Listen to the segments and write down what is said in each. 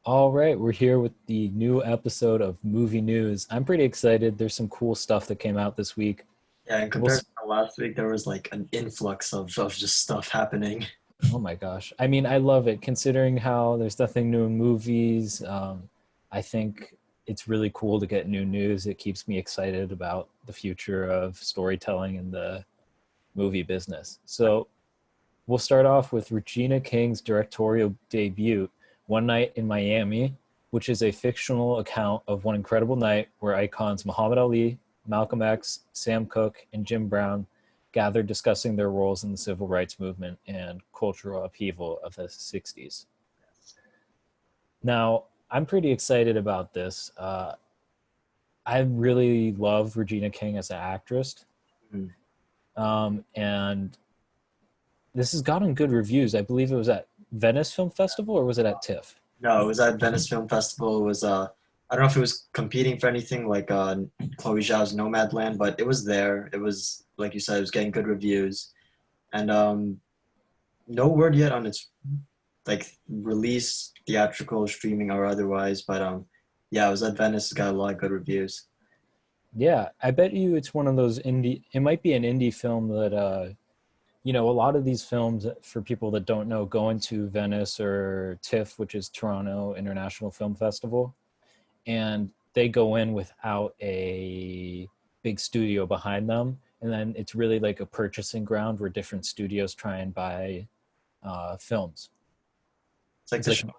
All right, we're here with the new episode of Movie News. I'm pretty excited. There's some cool stuff that came out this week. Yeah, in We'll, comparison to last week, there was like an influx of just stuff happening. oh my gosh. I mean, I love it considering how there's nothing new in movies. I think it's really cool to get new news. It keeps me excited about the future of storytelling in the movie business. So we'll start off with Regina King's directorial debut, One Night in Miami, which is a fictional account of one incredible night where icons Muhammad Ali, Malcolm X, Sam Cooke, and Jim Brown gathered discussing their roles in the civil rights movement and cultural upheaval of the 60s. Now, I'm pretty excited about this. I really love Regina King as an actress. Mhm. And this has gotten good reviews. I believe it was at Venice Film Festival or was it at TIFF? No, it was at Venice Film Festival. It was I don't know if it was competing for anything like Chloe Zhao's Nomadland, but it was there. It was like you said, it was getting good reviews, and no word yet on its like release, theatrical, streaming, or otherwise. But yeah, it was at Venice. It got a lot of good reviews. Yeah, I bet you it's one of those it might be an indie film that, a lot of these films, for people that don't know, going to Venice or TIFF, which is Toronto International Film Festival, and they go in without a big studio behind them. And then it's really like a purchasing ground where different studios try and buy films. It's like It's the like, show.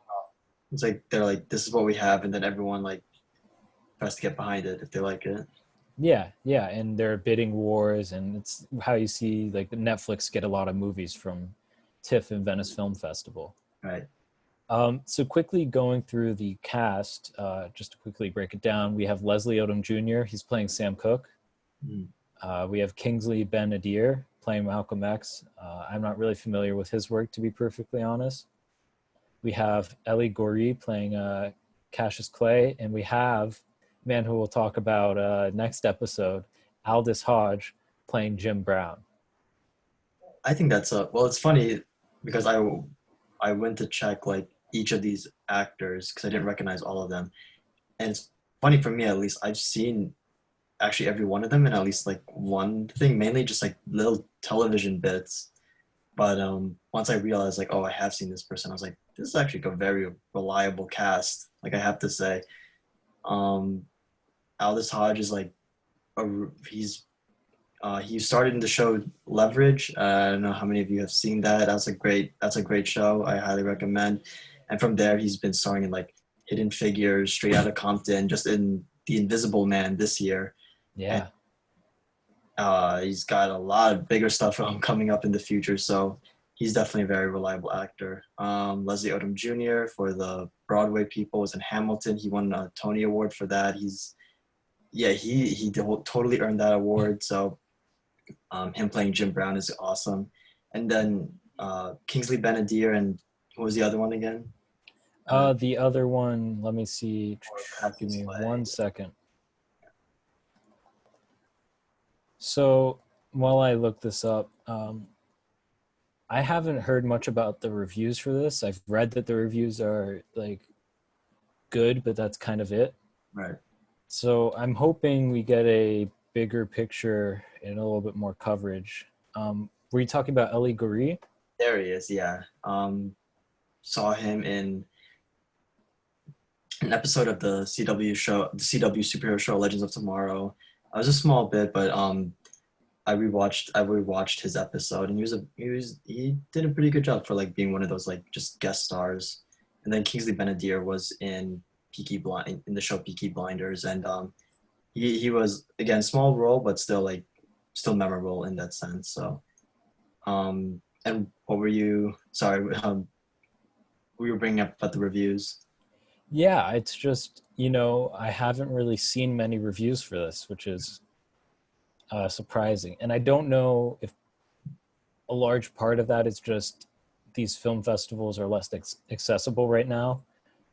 It's like they're like, this is what we have, and then everyone like tries to get behind it if they like it. yeah, and there are bidding wars, and it's how you see like the Netflix get a lot of movies from TIFF and Venice Film Festival. Right. So quickly going through the cast, just to quickly break it down, we have Leslie Odom Jr. He's playing Sam Cooke. Mm. We have Kingsley Ben-Adir playing Malcolm X. I'm not really familiar with his work, to be perfectly honest. We have Ellie Goree playing Cassius Clay, and we have man who we'll talk about next episode, Aldous Hodge playing Jim Brown. I think that's a well. It's funny because I went to check like each of these actors because I didn't recognize all of them, and it's funny for me at least. I've seen actually every one of them in at least like one thing, mainly just like little television bits. But once I realized like, oh, I have seen this person, I was like, this is actually a very reliable cast. Like I have to say, um, Aldous Hodge is like he's he started in the show Leverage. I don't know how many of you have seen that. That's a great show. I highly recommend. And from there, he's been starring in like Hidden Figures, Straight Outta Compton, just in The Invisible Man this year. And Yeah, he's got a lot of bigger stuff coming up in the future. So he's definitely a very reliable actor. Leslie Odom Jr. for the Broadway people was in Hamilton. He won a Tony Award for that. He totally earned that award. So him playing Jim Brown is awesome. And then Kingsley Ben-Adir and what was the other one again? the other one, let me see. Or Give Cassius me Clay. 1 second. So while I look this up, I haven't heard much about the reviews for this. I've read that the reviews are like good, but that's kind of it. Right. So I'm hoping we get a bigger picture and a little bit more coverage. Were you talking about Ellie Goree? There he is. Yeah. Saw him in an episode of the CW show, the CW superhero show Legends of Tomorrow. I was a small bit, but I rewatched his episode, and he did a pretty good job for like being one of those like just guest stars. And then Kingsley Ben-Adir was in the show Peaky Blinders, and he was again small role, but still memorable in that sense. So and what were you? Sorry, we were bringing up about the reviews. Yeah, it's just, I haven't really seen many reviews for this, which is surprising. And I don't know if a large part of that is just these film festivals are less accessible right now.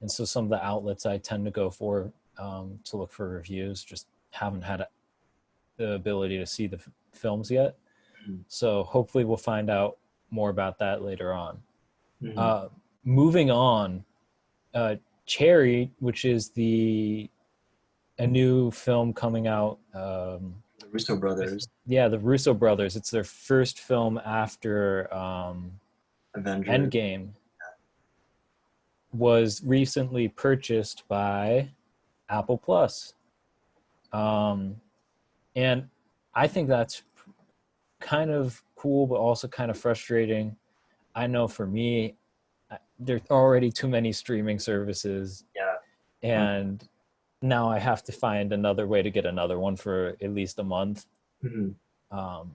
And so some of the outlets I tend to go for to look for reviews just haven't had the ability to see the films yet. So hopefully we'll find out more about that later on. Mm-hmm. Uh, Moving on, uh, Cherry, which is the a new film coming out. The Russo brothers, Yeah, the Russo brothers. It's their first film after Avengers. Endgame. Was recently purchased by Apple Plus, um, and I think that's kind of cool, but also kind of frustrating. I know for me, there's already too many streaming services, Yeah. and now I have to find another way to get another one for at least a month. Mhm. Um,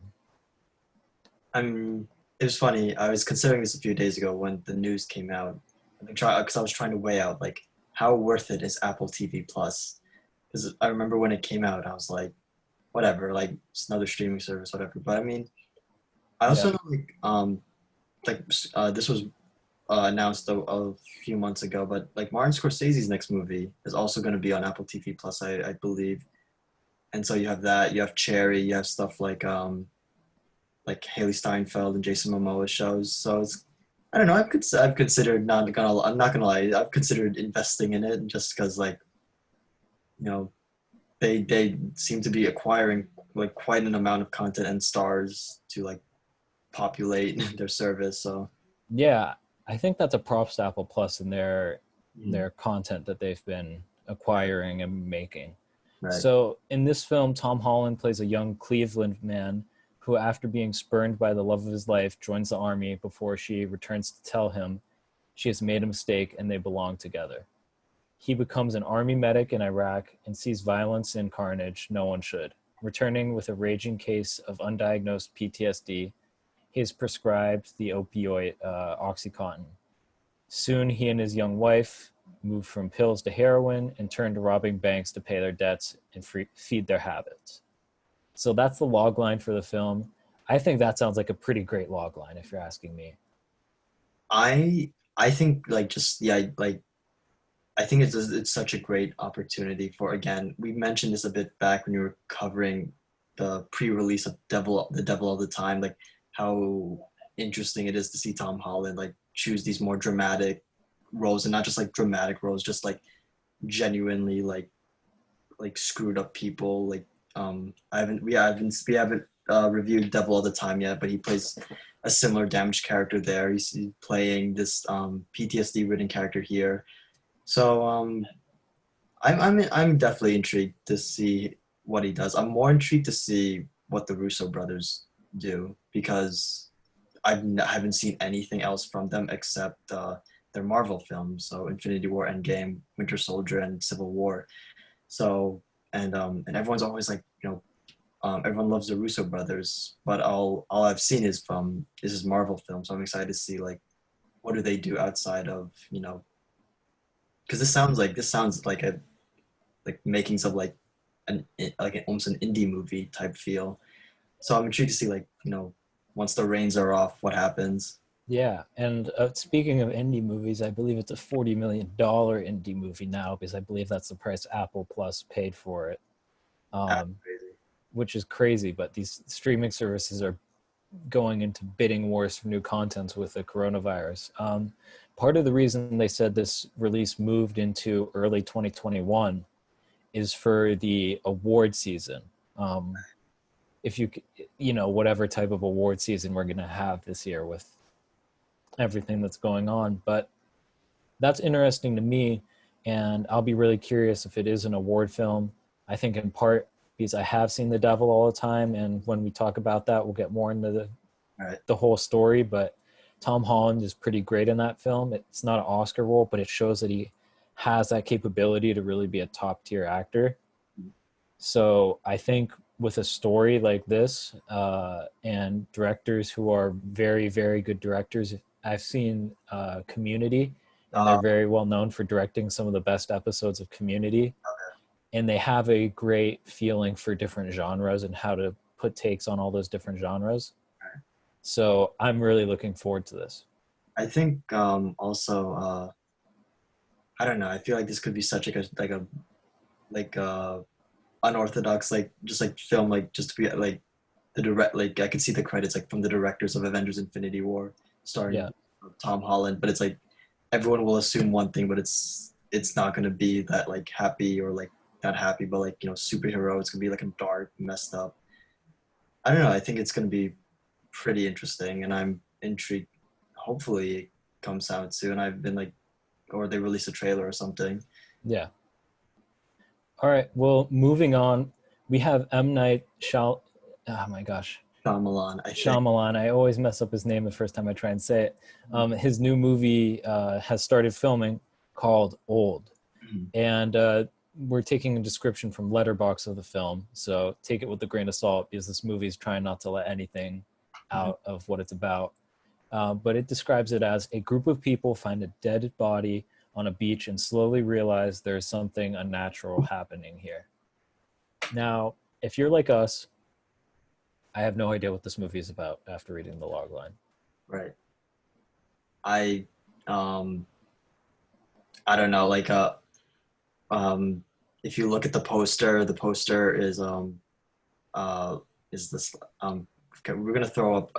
I'm. It was funny. I was considering this a few days ago when the news came out. I've been trying because I was trying to weigh out like how worth it is Apple TV Plus. Because I remember when it came out, I was like, whatever, like it's another streaming service, whatever. But I mean, I also yeah, know like this was announced a few months ago, but like Martin Scorsese's next movie is also going to be on Apple TV Plus, I believe. And so you have that, you have Cherry, you have stuff like Haley Steinfeld and Jason Momoa shows. So it's I don't know. I've considered I'm not gonna lie. I've considered investing in it just because like you know they seem to be acquiring like quite an amount of content and stars to like populate their service. So yeah, I think that's a props to Apple Plus and mm, their content that they've been acquiring and making. right. So in this film, Tom Holland plays a young Cleveland man who, after being spurned by the love of his life, joins the army before she returns to tell him she has made a mistake and they belong together. He becomes an army medic in Iraq and sees violence and carnage no one should. Returning with a raging case of undiagnosed PTSD, he is prescribed the opioid Oxycontin. Soon he and his young wife move from pills to heroin and turn to robbing banks to pay their debts and feed their habits. So that's the log line for the film. I think that sounds like a pretty great log line if you're asking me. I think like just yeah like I think it's such a great opportunity for again we mentioned this a bit back when you were covering the pre-release of the Devil All the Time like how interesting it is to see Tom Holland like choose these more dramatic roles and not just like dramatic roles just like genuinely like screwed up people like we haven't reviewed Devil All the Time yet but he plays a similar damaged character there he's playing this PTSD ridden character here so I'm definitely intrigued to see what he does. I'm more intrigued to see what the Russo brothers do because haven't seen anything else from them except their Marvel films, so Infinity War, Endgame, Winter Soldier, and Civil War. So and everyone's always like everyone loves the Russo brothers, but all I've seen is his Marvel film. So I'm excited to see like what do they do outside of because this sounds like a like makings of an like almost an indie movie type feel. So I'm intrigued to see like once the reins are off, what happens. Yeah, and speaking of indie movies, I believe it's a $40 million indie movie now because I believe that's the price Apple Plus paid for it, That's um, crazy. which is crazy. But these streaming services are going into bidding wars for new content with the coronavirus. Part of the reason they said this release moved into early 2021 is for the award season. Um, if whatever type of award season we're going to have this year with everything that's going on. But that's interesting to me, and I'll be really curious if it is an award film. I think in part because I have seen The Devil all the time, and when we talk about that, we'll get more into All right. the whole story. But Tom Holland is pretty great in that film. It's not an Oscar role, but it shows that he has that capability to really be a top tier actor. So I think with a story like this and directors who are very, very good directors, I've seen Community, and they're Uh, very well known for directing some of the best episodes of Community. And they have a great feeling for different genres and how to put takes on all those different genres. So I'm really looking forward to this. I think also I don't know. I feel like this could be such like a unorthodox like just like film like just to be like the direct like I could see the credits like from the directors of Avengers Infinity War starring Yeah. Tom Holland, but it's like everyone will assume one thing, but it's not gonna be that like happy or like not happy, but like superhero. It's gonna be like a dark, messed up. I don't know. I think it's gonna be pretty interesting, and I'm intrigued. Hopefully, it comes out soon. I've been like, or they release a trailer or something. Yeah. All right. Well, moving on, we have M. Night Shyal. Oh my gosh, Shyamalan, I think. Shyamalan. I always mess up his name the first time I try and say it. His new movie has started filming called Old, Mhm. and we're taking a description from Letterbox of the film, so take it with a grain of salt because this movie is trying not to let anything Mhm. out of what it's about. But it describes it as a group of people find a dead body on a beach and slowly realize there's something unnatural happening here. Now, if you're like us, I have no idea what this movie is about after reading the logline. Right. I um I don't know. Like um if you look at the poster uh is this okay, we're gonna throw up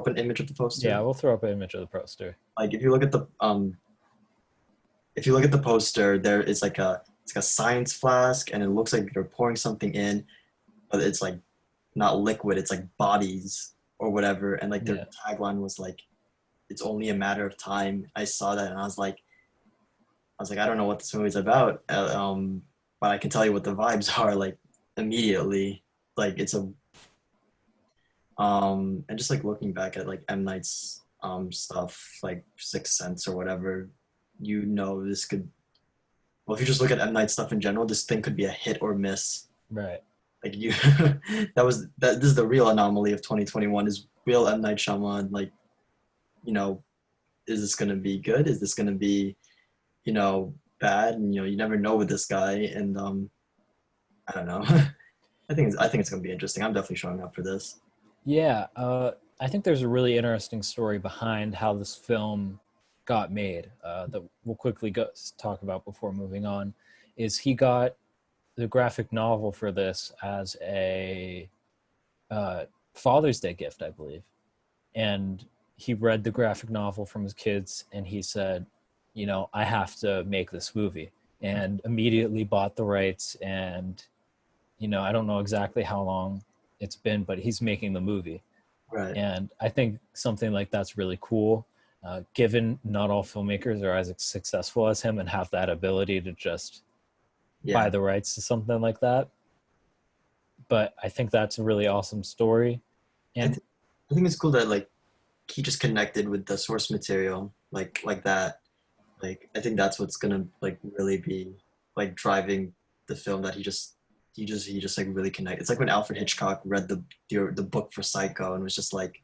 an image of the Yeah, poster. we'll throw up an image of the poster. Like if you look at the poster, there is like a science flask, and it looks like they're pouring something in, but it's like not liquid, it's like bodies or whatever. And like their Yeah. tagline was like, "It's only a matter of time." I saw that and I was like, I don't know what this movie's about, but I can tell you what the vibes are like immediately. Like it's a and just like looking back at like M Night's stuff, like Sixth Sense or whatever, this could. Well, if you just look at M Night stuff in general, this thing could be a hit or miss. Right. Like you, that. This is the real anomaly of 2021. Is real M Night Shyamalan. Like you know, is this gonna be good? Is this gonna be bad? And you never know with this guy. And I don't know. I think it's gonna be interesting. I'm definitely showing up for this. Yeah, I think there's a really interesting story behind how this film got made that we'll quickly talk about before moving on. Is he got the graphic novel for this as a Father's Day gift, I believe, and he read the graphic novel from his kids, and he said, I have to make this movie, and immediately bought the rights. And I don't know exactly how long it's been, but he's making the movie. Right. And I think something like that's really cool, given not all filmmakers are as successful as him and have that ability to just buy Yeah. the rights to something like that. But I think that's a really awesome story. I, And th- I think it's cool that like he just connected with the source material like that. Like I think that's what's gonna like really be like driving the film, that he just like really connect. It's like when Alfred Hitchcock read the book for Psycho and was just like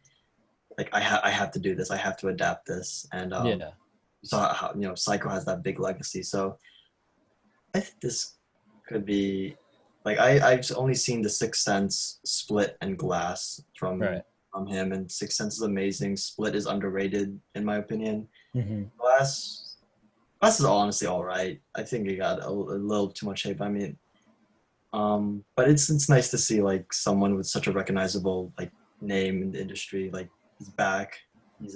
I have to do this. I have to adapt this. And yeah, you saw how Psycho has that big legacy. So I think this could be like I've only seen The Sixth Sense, Split, and Glass from right. him, and Sixth Sense is amazing. Split is underrated in my opinion. Hmm. Glass Glass is honestly all right. I think it got a little too much hype. I mean, but it's nice to see like someone with such a recognizable like name in the industry like he's back. He's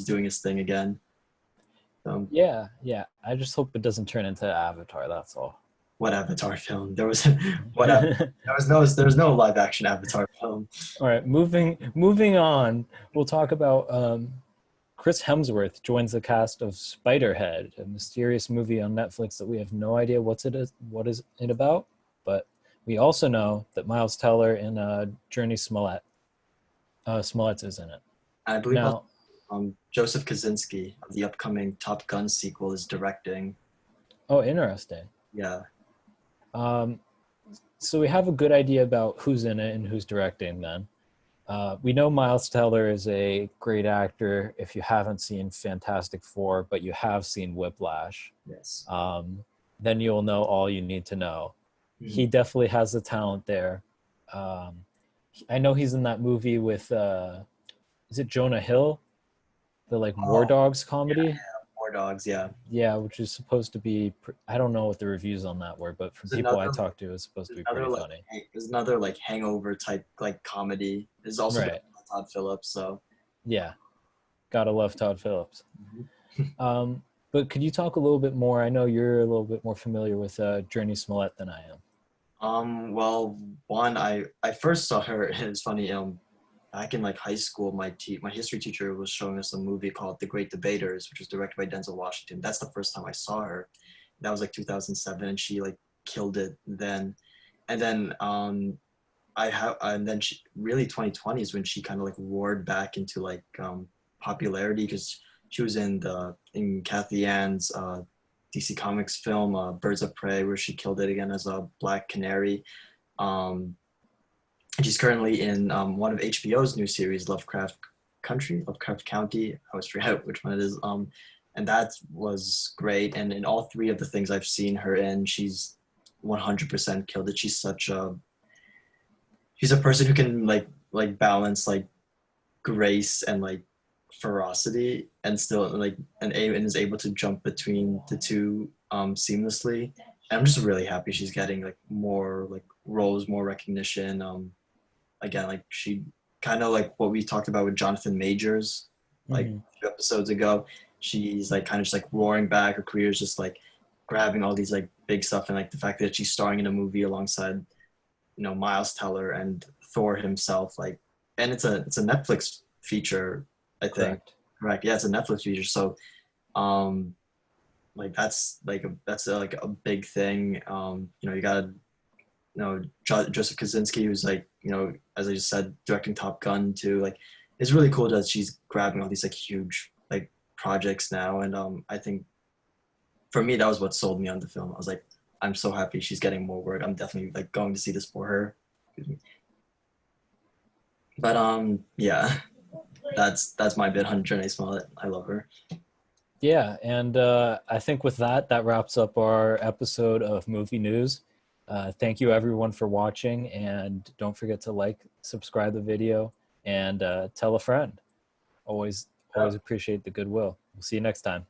doing his thing again. Yeah, yeah. I just hope it doesn't turn into Avatar. That's all. What Avatar film? There was what there was no live action Avatar film. All right, moving on. We'll talk about Chris Hemsworth joins the cast of Spiderhead, a mysterious movie on Netflix that we have no idea what is it about, but we also know that Miles Teller and Journey Smollett is in it. I believe also, Now, Joseph Kosinski of the upcoming Top Gun sequel is directing. oh, interesting. Yeah, Um, so we have a good idea about who's in it and who's directing. Then we know Miles Teller is a great actor. If you haven't seen Fantastic Four, but you have seen Whiplash, yes. then you'll know all you need to know. He Mhm. definitely has the talent there. Um, I know he's in that movie with is it Jonah Hill, the like War Oh, Dogs yeah, comedy? War Dogs. Yeah, Yeah, which is supposed to be. I don't know what the reviews on that were, but from there's people I another talked to, it's supposed to there's be another pretty like funny. there's another like hangover type like comedy. It's also Right? directed by Todd Phillips. So Yeah, gotta love Todd Phillips. mhm. Um, But could you talk a little bit more? I know you're a little bit more familiar with Journey Smollett than I am. Well, one, I first saw her. It's funny. Back in like high school, my history teacher was showing us a movie called The Great Debaters, which was directed by Denzel Washington. That's the first time I saw her. That was like 2007, and she like killed it then. And then and then she really 2020 is when she kind of like roared back into like popularity because she was in Kathy Ann's DC Comics film Birds of Prey, where she killed it again as a Black Canary. Um, and she's currently in one of HBO's new series, Lovecraft County. I always forget which one it is. And that was great. And in all three of the things I've seen her in, she's 100% killed it. She's a person who can like balance like grace and like ferocity and still like and is able to jump between the two seamlessly. And I'm just really happy she's getting like more like roles, more recognition. Again, like she kind of like what we talked about with Jonathan Majors like Hmm. a few episodes ago. She's like kind of just like roaring back. Her career is just like grabbing all these like big stuff, and like the fact that she's starring in a movie alongside Miles Teller and Thor himself, like, and it's a Netflix feature, I think. Correct. Correct. Yeah, it's a Netflix feature. So um like like a big thing. You got Joseph Kaczynski, who's like, as I just said, directing Top Gun too. Like, it's really cool that she's grabbing all these like huge like projects now. And I think for me that was what sold me on the film. I was like, I'm so happy she's getting more work. I'm definitely like going to see this for her. But yeah, that's my bit on Janae Smollett. I love her. Yeah, and I think with that, that wraps up our episode of Movie News. Thank you everyone for watching, and don't forget to like, subscribe the video, and tell a friend. Always, always appreciate the goodwill. We'll see you next time.